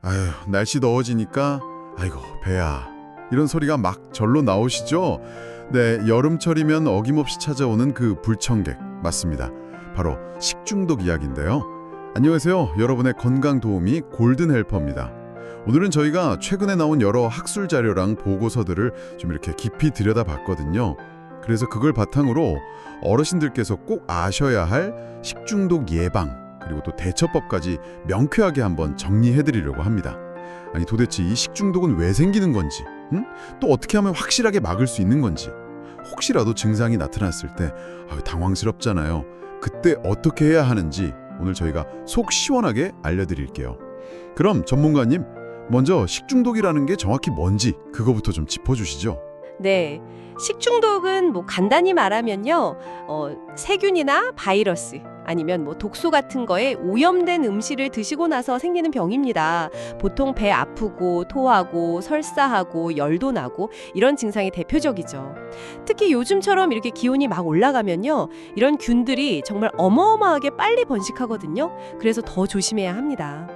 아유, 날씨 더워지니까 아이고 배야 이런 소리가 막 절로 나오시죠? 네, 여름철이면 어김없이 찾아오는 그 불청객 맞습니다. 바로 식중독 이야기인데요. 안녕하세요. 여러분의 건강 도우미 골든 헬퍼입니다. 오늘은 저희가 최근에 나온 여러 학술 자료랑 보고서들을 좀 이렇게 깊이 들여다봤거든요. 그래서 그걸 바탕으로 어르신들께서 꼭 아셔야 할 식중독 예방 그리고 또 대처법까지 명쾌하게 한번 정리해드리려고 합니다. 아니 도대체 이 식중독은 왜 생기는 건지, 또 어떻게 하면 확실하게 막을 수 있는 건지, 혹시라도 증상이 나타났을 때 당황스럽잖아요. 그때 어떻게 해야 하는지 오늘 저희가 속 시원하게 알려드릴게요. 그럼 전문가님, 먼저 식중독이라는 게 정확히 뭔지 그거부터 좀 짚어주시죠. 네, 식중독은 간단히 말하면요, 세균이나 바이러스 아니면 독소 같은 거에 오염된 음식을 드시고 나서 생기는 병입니다. 보통 배 아프고 토하고 설사하고 열도 나고 이런 증상이 대표적이죠. 특히 요즘처럼 이렇게 기온이 막 올라가면요, 이런 균들이 정말 어마어마하게 빨리 번식하거든요. 그래서 더 조심해야 합니다.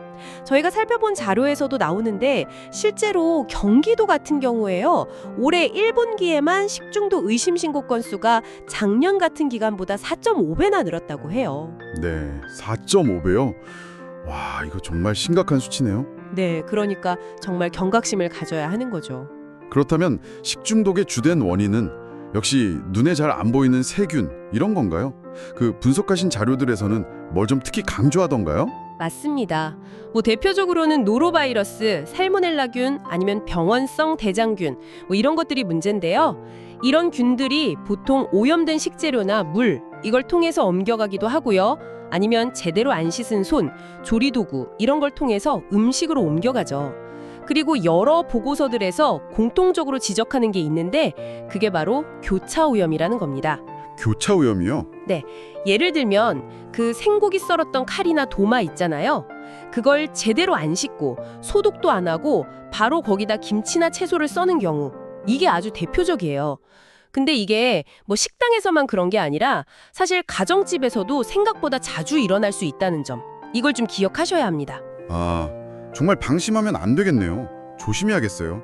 저희가 살펴본 자료에서도 나오는데 실제로 경기도 같은 경우에요. 올해 1분기에만 식중독 의심 신고 건수가 작년 같은 기간보다 4.5배나 늘었다고 해요. 네, 4.5배요? 와, 이거 정말 심각한 수치네요. 네, 그러니까 정말 경각심을 가져야 하는 거죠. 그렇다면 식중독의 주된 원인은 역시 눈에 잘 안 보이는 세균 이런 건가요? 그 분석하신 자료들에서는 뭘 좀 특히 강조하던가요? 맞습니다. 대표적으로는 노로바이러스, 살모넬라균, 아니면 병원성 대장균 이런 것들이 문제인데요. 이런 균들이 보통 오염된 식재료나 물, 이걸 통해서 옮겨가기도 하고요. 아니면 제대로 안 씻은 손, 조리도구 이런 걸 통해서 음식으로 옮겨가죠. 그리고 여러 보고서들에서 공통적으로 지적하는 게 있는데 그게 바로 교차 오염이라는 겁니다. 교차 오염이요? 네, 예를 들면 그 생고기 썰었던 칼이나 도마 있잖아요. 그걸 제대로 안 씻고 소독도 안 하고 바로 거기다 김치나 채소를 써는 경우, 이게 아주 대표적이에요. 근데 이게 식당에서만 그런 게 아니라 사실 가정집에서도 생각보다 자주 일어날 수 있다는 점, 이걸 좀 기억하셔야 합니다. 아, 정말 방심하면 안 되겠네요. 조심해야겠어요.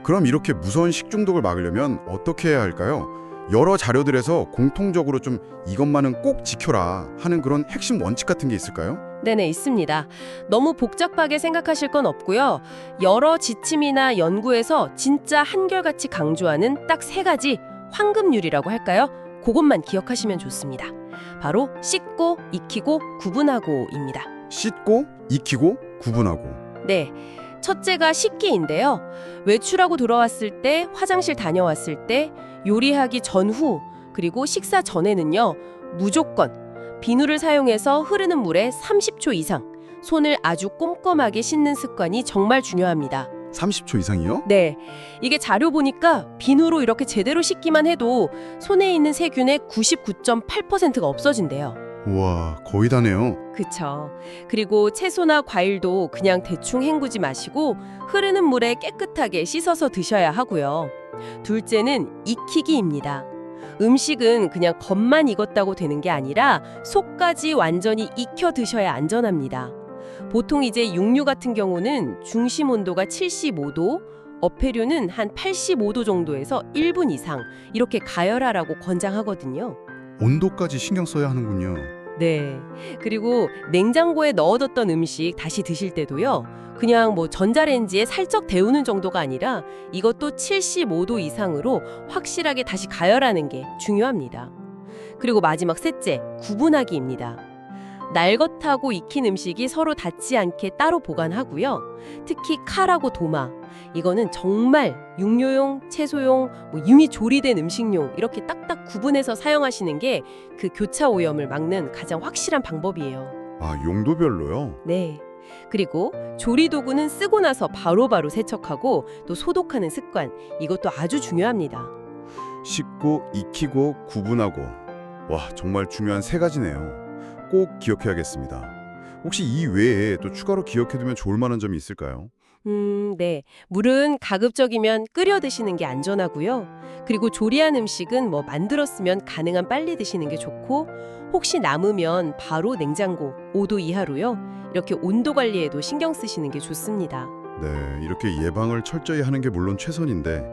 그럼 이렇게 무서운 식중독을 막으려면 어떻게 해야 할까요? 여러 자료들에서 공통적으로 좀 이것만은 꼭 지켜라 하는 그런 핵심 원칙 같은 게 있을까요? 네네, 있습니다. 너무 복잡하게 생각하실 건 없고요. 여러 지침이나 연구에서 진짜 한결같이 강조하는 딱 3가지 황금률이라고 할까요? 그것만 기억하시면 좋습니다. 바로 씻고, 익히고, 구분하고입니다. 씻고, 익히고, 구분하고. 네, 첫째가 씻기인데요. 외출하고 돌아왔을 때, 화장실 다녀왔을 때, 요리하기 전후, 그리고 식사 전에는요, 무조건 비누를 사용해서 흐르는 물에 30초 이상 손을 아주 꼼꼼하게 씻는 습관이 정말 중요합니다. 30초 이상이요? 네, 이게 자료 보니까 비누로 이렇게 제대로 씻기만 해도 손에 있는 세균의 99.8%가 없어진대요. 우와, 거의 다네요. 그쵸. 그리고 채소나 과일도 그냥 대충 헹구지 마시고 흐르는 물에 깨끗하게 씻어서 드셔야 하고요. 둘째는 익히기입니다. 음식은 그냥 겉만 익었다고 되는 게 아니라 속까지 완전히 익혀 드셔야 안전합니다. 보통 이제 육류 같은 경우는 중심 온도가 75도, 어패류는 한 85도 정도에서 1분 이상 이렇게 가열하라고 권장하거든요. 온도까지 신경 써야 하는군요. 네. 그리고 냉장고에 넣어뒀던 음식 다시 드실 때도요. 그냥 전자레인지에 살짝 데우는 정도가 아니라 이것도 75도 이상으로 확실하게 다시 가열하는 게 중요합니다. 그리고 마지막 셋째, 구분하기입니다. 날것하고 익힌 음식이 서로 닿지 않게 따로 보관하고요. 특히 칼하고 도마, 이거는 정말 육류용, 채소용, 이미 조리된 음식용 이렇게 딱딱 구분해서 사용하시는 게 그 교차 오염을 막는 가장 확실한 방법이에요. 아, 용도별로요? 네. 그리고 조리도구는 쓰고 나서 바로바로 세척하고 또 소독하는 습관, 이것도 아주 중요합니다. 씻고, 익히고, 구분하고. 와, 정말 중요한 3가지네요. 꼭 기억해야겠습니다. 혹시 이 외에 또 추가로 기억해두면 좋을 만한 점이 있을까요? 네. 물은 가급적이면 끓여 드시는 게 안전하고요. 그리고 조리한 음식은 뭐 만들었으면 가능한 빨리 드시는 게 좋고, 혹시 남으면 바로 냉장고 5도 이하로요. 이렇게 온도 관리에도 신경 쓰시는 게 좋습니다. 네, 이렇게 예방을 철저히 하는 게 물론 최선인데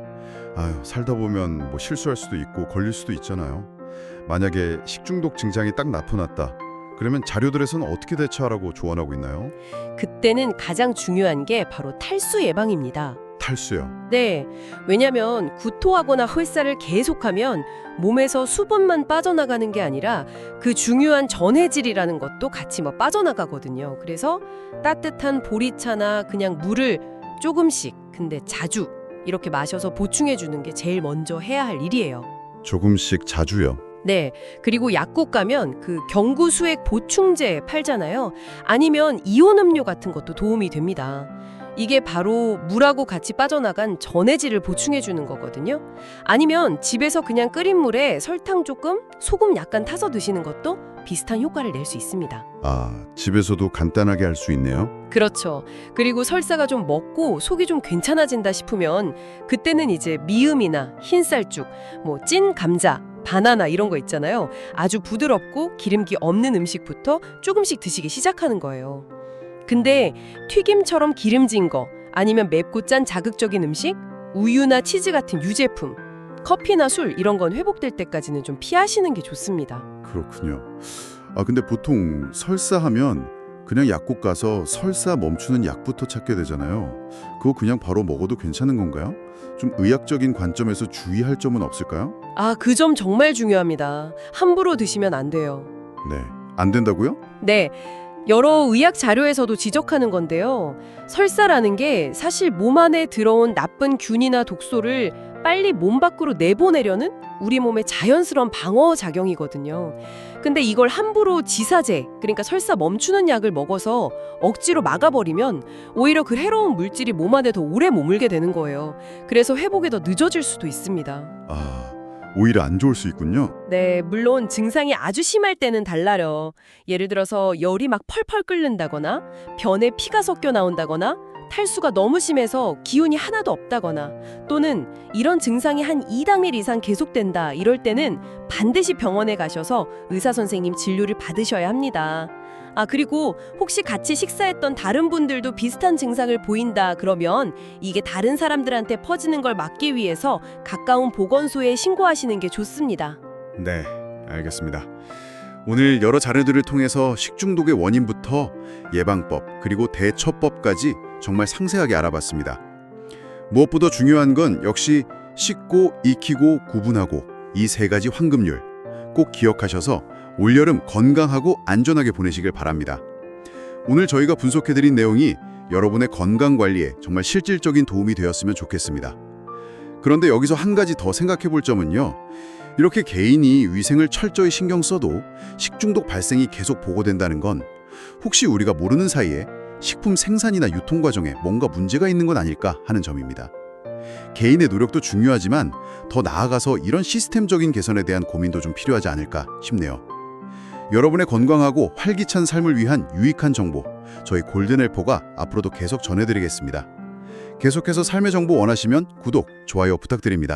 아유, 살다 보면 뭐 실수할 수도 있고 걸릴 수도 있잖아요. 만약에 식중독 증상이 딱 나타났다. 그러면 자료들에서는 어떻게 대처하라고 조언하고 있나요? 그때는 가장 중요한 게 바로 탈수 예방입니다. 탈수요. 네. 왜냐면 구토하거나 헐사를 계속하면 몸에서 수분만 빠져나가는 게 아니라 그 중요한 전해질이라는 것도 같이 빠져나가거든요. 그래서 따뜻한 보리차나 그냥 물을 조금씩, 근데 자주 이렇게 마셔서 보충해 주는 게 제일 먼저 해야 할 일이에요. 조금씩 자주요. 네. 그리고 약국 가면 그 경구수액 보충제 팔잖아요. 아니면 이온 음료 같은 것도 도움이 됩니다. 이게 바로 물하고 같이 빠져나간 전해질을 보충해 주는 거거든요. 아니면 집에서 그냥 끓인 물에 설탕 조금, 소금 약간 타서 드시는 것도 비슷한 효과를 낼 수 있습니다. 아, 집에서도 간단하게 할 수 있네요. 그렇죠. 그리고 설사가 좀 먹고 속이 좀 괜찮아진다 싶으면 그때는 이제 미음이나 흰쌀죽, 찐 감자, 바나나 이런 거 있잖아요. 아주 부드럽고 기름기 없는 음식부터 조금씩 드시기 시작하는 거예요. 근데 튀김처럼 기름진 거, 아니면 맵고 짠 자극적인 음식, 우유나 치즈 같은 유제품, 커피나 술 이런 건 회복될 때까지는 좀 피하시는 게 좋습니다. 그렇군요. 아, 근데 보통 설사하면 그냥 약국 가서 설사 멈추는 약부터 찾게 되잖아요. 그거 그냥 바로 먹어도 괜찮은 건가요? 좀 의학적인 관점에서 주의할 점은 없을까요? 아, 그 점 정말 중요합니다. 함부로 드시면 안 돼요. 네. 안 된다고요? 네. 여러 의학 자료에서도 지적하는 건데요. 설사라는 게 사실 몸 안에 들어온 나쁜 균이나 독소를 빨리 몸 밖으로 내보내려는 우리 몸의 자연스러운 방어 작용이거든요. 근데 이걸 함부로 지사제, 그러니까 설사 멈추는 약을 먹어서 억지로 막아버리면 오히려 그 해로운 물질이 몸 안에 더 오래 머물게 되는 거예요. 그래서 회복이 더 늦어질 수도 있습니다. 아, 오히려 안 좋을 수 있군요. 네, 물론 증상이 아주 심할 때는 달라요. 예를 들어서 열이 막 펄펄 끓는다거나 변에 피가 섞여 나온다거나 탈수가 너무 심해서 기운이 하나도 없다거나 또는 이런 증상이 한 2단일 이상 계속된다 이럴 때는 반드시 병원에 가셔서 의사 선생님 진료를 받으셔야 합니다. 아, 그리고 혹시 같이 식사했던 다른 분들도 비슷한 증상을 보인다 그러면 이게 다른 사람들한테 퍼지는 걸 막기 위해서 가까운 보건소에 신고하시는 게 좋습니다. 네, 알겠습니다. 오늘 여러 자료들을 통해서 식중독의 원인부터 예방법 그리고 대처법까지 정말 상세하게 알아봤습니다. 무엇보다 중요한 건 역시 씻고, 익히고, 구분하고 이 세 가지 황금률 꼭 기억하셔서 올여름 건강하고 안전하게 보내시길 바랍니다. 오늘 저희가 분석해드린 내용이 여러분의 건강관리에 정말 실질적인 도움이 되었으면 좋겠습니다. 그런데 여기서 한 가지 더 생각해 볼 점은요. 이렇게 개인이 위생을 철저히 신경 써도 식중독 발생이 계속 보고된다는 건 혹시 우리가 모르는 사이에 식품 생산이나 유통 과정에 뭔가 문제가 있는 건 아닐까 하는 점입니다. 개인의 노력도 중요하지만 더 나아가서 이런 시스템적인 개선에 대한 고민도 좀 필요하지 않을까 싶네요. 여러분의 건강하고 활기찬 삶을 위한 유익한 정보, 저희 골든헬퍼가 앞으로도 계속 전해드리겠습니다. 계속해서 삶의 정보 원하시면 구독, 좋아요 부탁드립니다.